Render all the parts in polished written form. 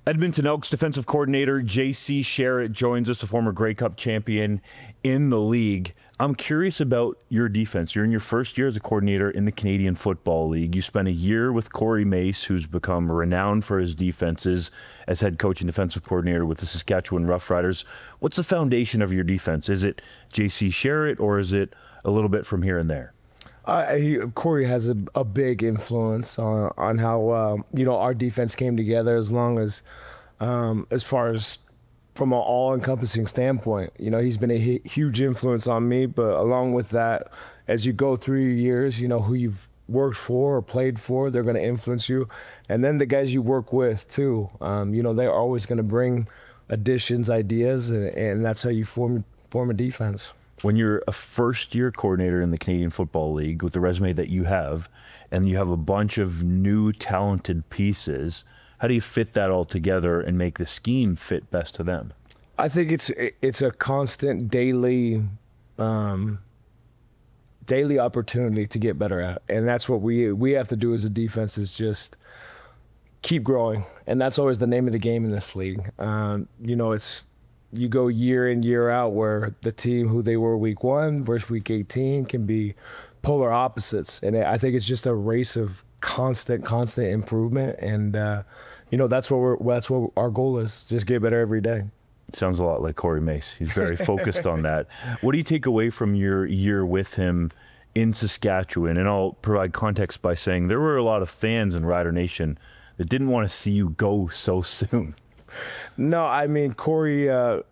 Edmonton Elks defensive coordinator J.C. Sherritt joins us, a former Grey Cup champion in the league. I'm curious about your defense. You're in your first year as a coordinator in the Canadian Football League. You spent a year with Corey Mace, who's become renowned for his defenses as head coach and defensive coordinator with the Saskatchewan Riders. What's the foundation of your defense? Is it J.C. Sherritt, or is it a little bit from here and there? Corey has a big influence on how our defense came together. As far as from an all-encompassing standpoint, he's been a huge influence on me. But along with that, as you go through your years, who you've worked for or played for, they're going to influence you, and then the guys you work with too. They're always going to bring additions, ideas, and that's how you form a defense. When you're a first-year coordinator in the Canadian Football League with the resume that you have, and you have a bunch of new talented pieces, how do you fit that all together and make the scheme fit best to them? I think it's a constant daily opportunity to get better at, and that's what we have to do as a defense, is just keep growing, and that's always the name of the game in this league. You go year in, year out, where the team who they were week 1 versus week 18 can be polar opposites. And I think it's just a race of constant improvement. And, that's what our goal is, just get better every day. Sounds a lot like Corey Mace. He's very focused on that. What do you take away from your year with him in Saskatchewan? And I'll provide context by saying there were a lot of fans in Rider Nation that didn't want to see you go so soon. No, I mean, Corey, the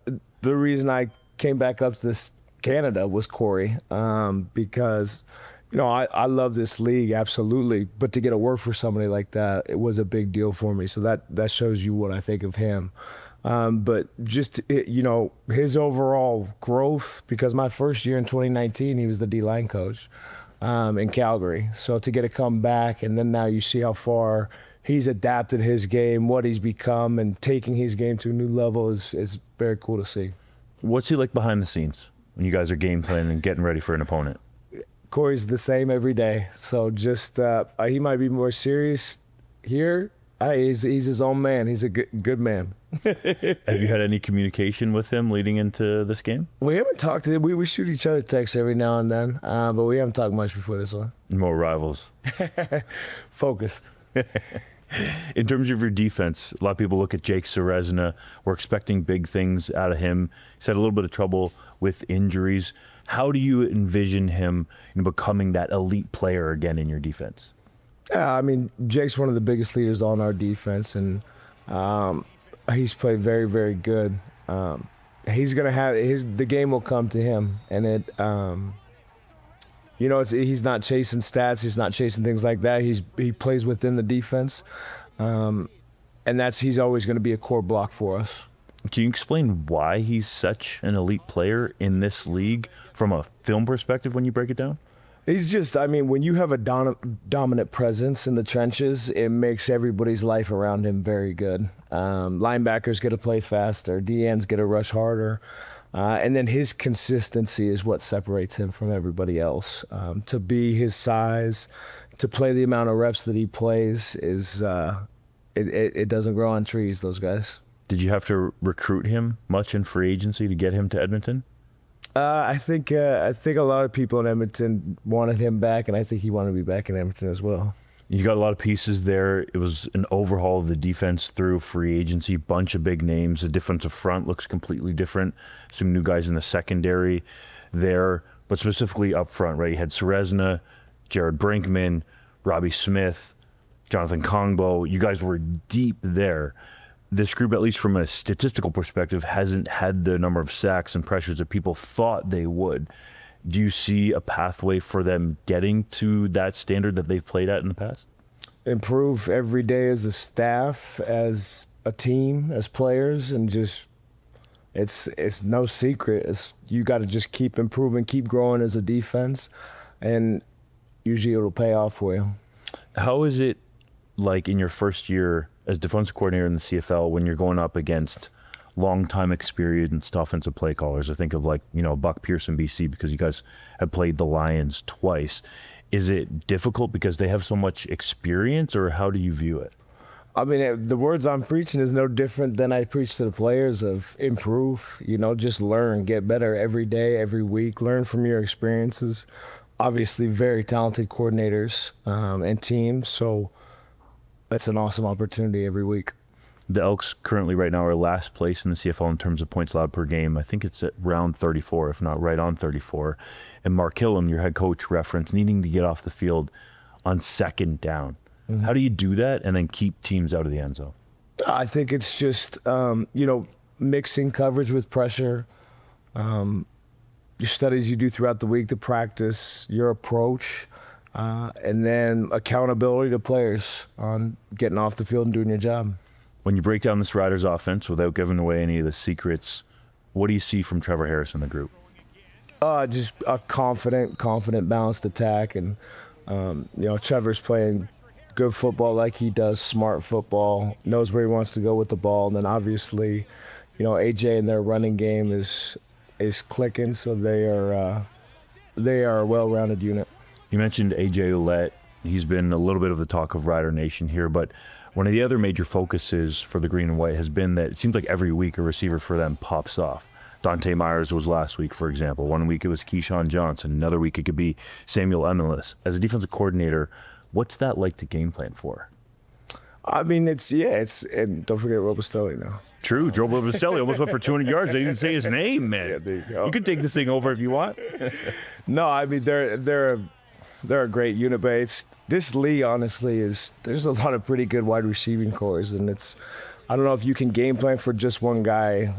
reason I came back up to this Canada was Corey, because, I love this league, absolutely. But to get to work for somebody like that, it was a big deal for me. So that shows you what I think of him. But just, his overall growth, because my first year in 2019, he was the D-line coach in Calgary. So to get to come back, and then now you see how far he's adapted his game, what he's become, and taking his game to a new level is very cool to see. What's he like behind the scenes when you guys are game planning and getting ready for an opponent? Corey's the same every day. So just he might be more serious here. He's his own man. He's a good man. Have you had any communication with him leading into this game? We haven't talked to him. We shoot each other texts every now and then, but we haven't talked much before this one. More rivals. Focused. In terms of your defense, a lot of people look at Jake Ceresna. We're expecting big things out of him. He's had a little bit of trouble with injuries. How do you envision him becoming that elite player again in your defense? Yeah, I mean, Jake's one of the biggest leaders on our defense, and he's played very, very good. He's gonna have the game will come to him, and he's not chasing stats. He's not chasing things like that. He plays within the defense, and he's always going to be a core block for us. Can you explain why he's such an elite player in this league from a film perspective when you break it down? He's just, when you have a dominant presence in the trenches, it makes everybody's life around him very good. Linebackers get to play faster. DNs get to rush harder. And then his consistency is what separates him from everybody else. To be his size, to play the amount of reps that he plays, it doesn't grow on trees, those guys. Did you have to recruit him much in free agency to get him to Edmonton? I think a lot of people in Edmonton wanted him back, and I think he wanted to be back in Edmonton as well. You got a lot of pieces there. It was an overhaul of the defense through free agency, bunch of big names. The defensive front looks completely different. Some new guys in the secondary there, but specifically up front, right? You had Ceresna, Jared Brinkman, Robbie Smith, Jonathan Kongbo. You guys were deep there. This group, at least from a statistical perspective, hasn't had the number of sacks and pressures that people thought they would. Do you see a pathway for them getting to that standard that they've played at in the past? Improve every day as a staff, as a team, as players, and just it's no secret. You got to just keep improving, keep growing as a defense, and usually it'll pay off for you. How is it like in your first year as defensive coordinator in the CFL when you're going up against long-time experienced offensive play callers? I think of Buck Pearson, BC, because you guys have played the Lions twice. Is it difficult because they have so much experience, or how do you view it? I mean, the words I'm preaching is no different than I preach to the players of improve, just learn, get better every day, every week, learn from your experiences. Obviously, very talented coordinators and teams, so that's an awesome opportunity every week. The Elks currently right now are last place in the CFL in terms of points allowed per game. I think it's at round 34, if not right on 34. And Mark Hillam, your head coach, referenced needing to get off the field on second down. Mm-hmm. How do you do that and then keep teams out of the end zone? I think it's just, mixing coverage with pressure, your studies you do throughout the week, the practice, your approach, and then accountability to players on getting off the field and doing your job. When you break down this Riders offense without giving away any of the secrets, what do you see from Trevor Harris in the group? Just a confident, balanced attack. And, Trevor's playing good football like he does, smart football, knows where he wants to go with the ball. And then obviously, AJ and their running game is clicking, so they are a well-rounded unit. You mentioned AJ Ouellette. He's been a little bit of the talk of Rider Nation here, but one of the other major focuses for the Green and White has been that it seems like every week a receiver for them pops off. Dante Myers was last week, for example. One week it was Keyshawn Johnson. Another week it could be Samuel Emilis. As a defensive coordinator, what's that like to game plan for? I mean, and don't forget Robustelli now. True, Joe Robustelli almost went for 200 yards. They didn't say his name, man. Yeah, you can take this thing over if you want. No, I mean, they're a great unit, but this league, honestly, there's a lot of pretty good wide receiving cores, and I don't know if you can game plan for just one guy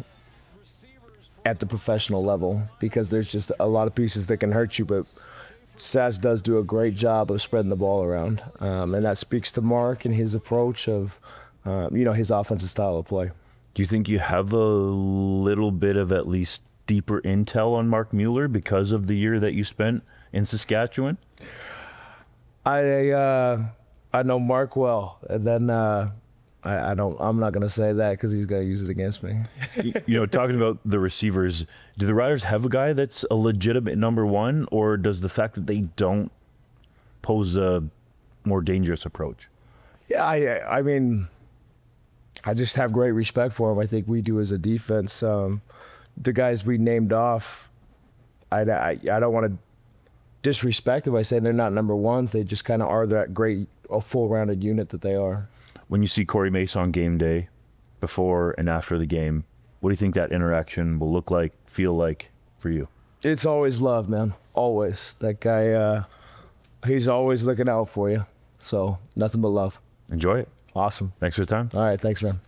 at the professional level because there's just a lot of pieces that can hurt you, but Sass does do a great job of spreading the ball around, and that speaks to Mark and his approach of, his offensive style of play. Do you think you have a little bit of at least deeper intel on Mark Mueller because of the year that you spent in Saskatchewan? I know Mark well, and then I'm not gonna say that because he's gonna use it against me. Talking about the receivers, do the Riders have a guy that's a legitimate number one, or does the fact that they don't pose a more dangerous approach? Yeah, I mean, I just have great respect for him. I think we do as a defense. The guys we named off, I don't want to disrespect them by saying they're not number ones. They just kind of are that great, full-rounded unit that they are. When you see Corey Mace on game day, before and after the game, what do you think that interaction will look like, feel like for you? It's always love, man. Always. That guy, he's always looking out for you. So nothing but love. Enjoy it. Awesome. Thanks for the time. All right. Thanks, man.